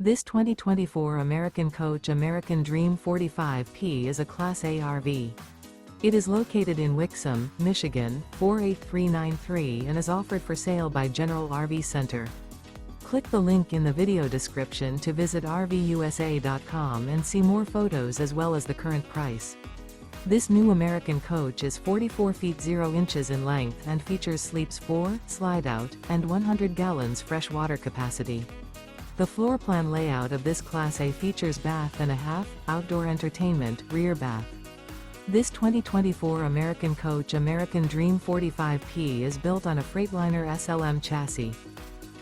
This 2024 American Coach American Dream 45P is a Class A RV. It is located in Wixom, Michigan, 48393 and is offered for sale by General RV Center. Click the link in the video description to visit RVUSA.com and see more photos as well as the current price. This new American coach is 44 feet 0 inches in length and features sleeps 4, slide-out, and 100 gallons fresh water capacity. The floor plan layout of this Class A features bath and a half, outdoor entertainment, rear bath. This 2024 American Coach American Dream 45P is built on a Freightliner SLM chassis.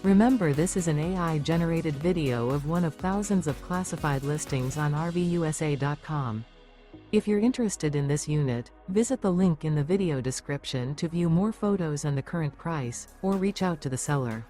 Remember, this is an AI-generated video of one of thousands of classified listings on RVUSA.com. If you're interested in this unit, visit the link in the video description to view more photos and the current price, or reach out to the seller.